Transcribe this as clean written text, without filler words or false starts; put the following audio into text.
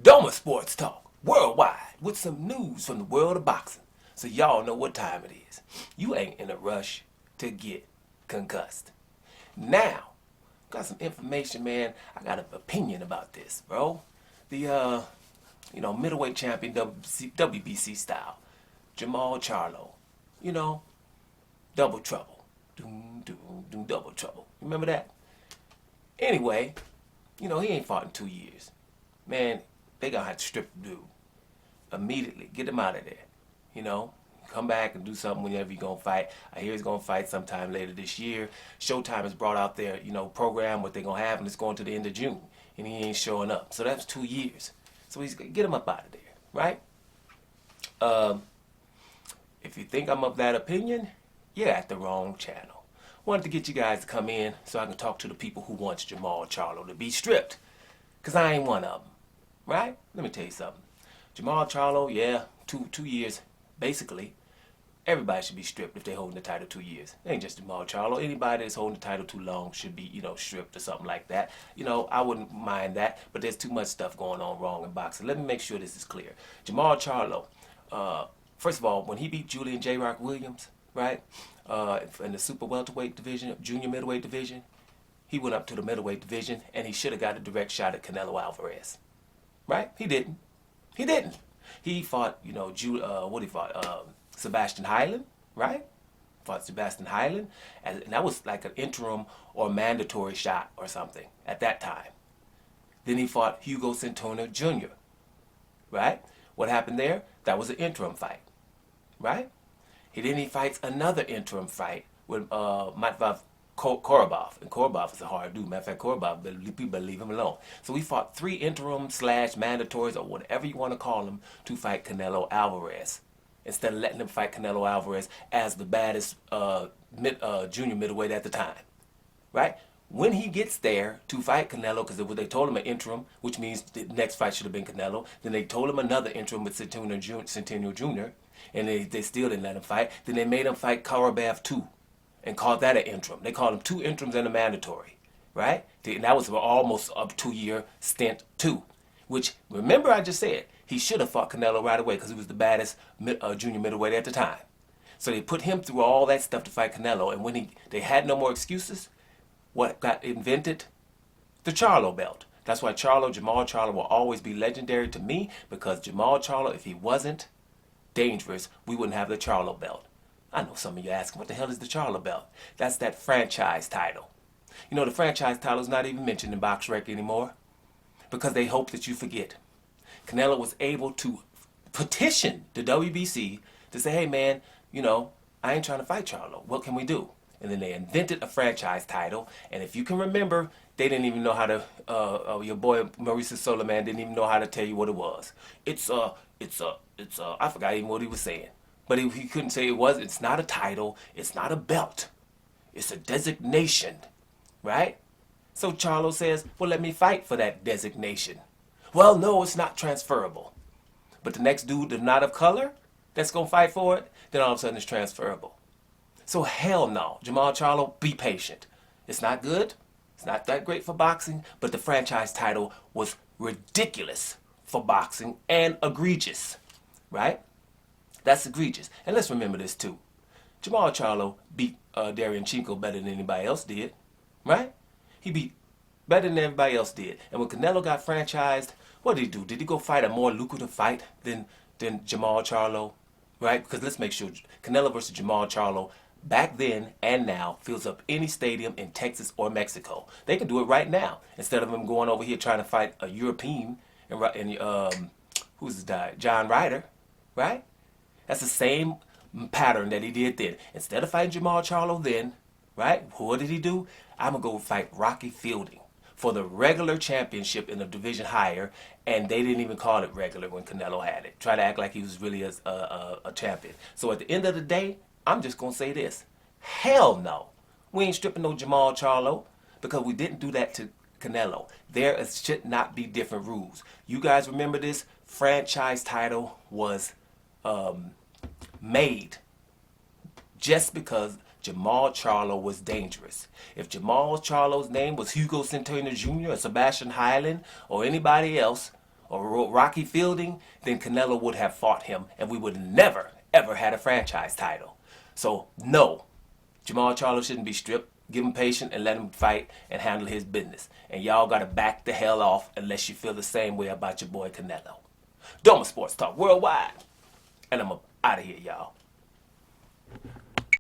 Doma Sports Talk, worldwide, with some news from the world of boxing. So y'all know what time it is. You ain't in a rush to get concussed. Now, got some information, man. I got an opinion about this, bro. The, middleweight champion, WBC style, Jermall Charlo. Double trouble. Doom, doom, doom, double trouble. Remember that? Anyway, he ain't fought in 2 years. Man, they gonna have to strip the dude immediately. Get him out of there. Come back and do something whenever you're gonna fight. I hear he's gonna fight sometime later this year. Showtime has brought out their, program, what they're gonna have, and it's going to the end of June. And he ain't showing up. So that's 2 years. So he's gonna get him up out of there, right? If you think I'm of that opinion, you're at the wrong channel. Wanted to get you guys to come in so I can talk to the people who want Jermall Charlo to be stripped. Because I ain't one of them. Right? Let me tell you something. Jermall Charlo, yeah, two years, basically. Everybody should be stripped if they're holding the title 2 years. It ain't just Jermall Charlo. Anybody that's holding the title too long should be, stripped or something like that. I wouldn't mind that, but there's too much stuff going on wrong in boxing. Let me make sure this is clear. Jermall Charlo, first of all, when he beat Julian J. Rock Williams, right, in the super welterweight division, junior middleweight division, he went up to the middleweight division, and he should have got a direct shot at Canelo Alvarez. Right? He didn't. He fought, Sebastian Hyland, right? Fought Sebastian Hyland, and that was like an interim or mandatory shot or something at that time. Then he fought Hugo Centeno Jr., right? What happened there? That was an interim fight, right? He fights another interim fight with Matvav Korobov, and Korobov is a hard dude. Matter of fact, Korobov, people better leave him alone. So we fought 3 interim / mandatories, or whatever you want to call them, to fight Canelo Alvarez, instead of letting him fight Canelo Alvarez as the baddest junior middleweight at the time, right? When he gets there to fight Canelo, because they told him an interim, which means the next fight should have been Canelo. Then they told him another interim with Centeno Jr., and they still didn't let him fight. Then they made him fight Korobov 2. And called that an interim. They called him 2 interims and a mandatory, right? And that was almost a 2-year stint too. Which, remember I just said, he should have fought Canelo right away because he was the baddest junior middleweight at the time. So they put him through all that stuff to fight Canelo, and when they had no more excuses, what got invented? The Charlo belt. That's why Jermall Charlo will always be legendary to me, because Jermall Charlo, if he wasn't dangerous, we wouldn't have the Charlo belt. I know some of you asking, what the hell is the Charlo belt? That's that franchise title. The franchise title is not even mentioned in BoxRec anymore because they hope that you forget. Canelo was able to petition the WBC to say, hey man, I ain't trying to fight Charlo. What can we do? And then they invented a franchise title. And if you can remember, they didn't even know how to, your boy Mauricio Sulaimán didn't even know how to tell you what it was. I forgot even what he was saying. But he couldn't say it's not a title, it's not a belt, it's a designation, right? So Charlo says, well, let me fight for that designation. Well, no, it's not transferable. But the next dude that's not of color that's going to fight for it, then all of a sudden it's transferable. So hell no, Jermall Charlo, be patient. It's not good, it's not that great for boxing, but the franchise title was ridiculous for boxing and egregious, right? That's egregious. And let's remember this too. Jermall Charlo beat Darian Chinko better than anybody else did, right? He beat better than everybody else did. And when Canelo got franchised, what did he do? Did he go fight a more lucrative fight than Jermall Charlo, right? Because let's make sure, Canelo versus Jermall Charlo, back then and now, fills up any stadium in Texas or Mexico. They can do it right now, instead of him going over here trying to fight a European and who's this guy? John Ryder, right? That's the same pattern that he did then. Instead of fighting Jermall Charlo then, right, what did he do? I'm going to go fight Rocky Fielding for the regular championship in the division higher, and they didn't even call it regular when Canelo had it. Try to act like he was really a champion. So at the end of the day, I'm just going to say this. Hell no. We ain't stripping no Jermall Charlo, because we didn't do that to Canelo. There should not be different rules. You guys remember this? Franchise title was made just because Jermall Charlo was dangerous. If Jermall Charlo's name was Hugo Centeno Jr. or Sebastian Hyland or anybody else, or Rocky Fielding, then Canelo would have fought him and we would never, ever had a franchise title. So, no, Jermall Charlo shouldn't be stripped. Give him patience and let him fight and handle his business. And y'all got to back the hell off unless you feel the same way about your boy Canelo. Doma Sports Talk Worldwide. And I'm out of here, y'all.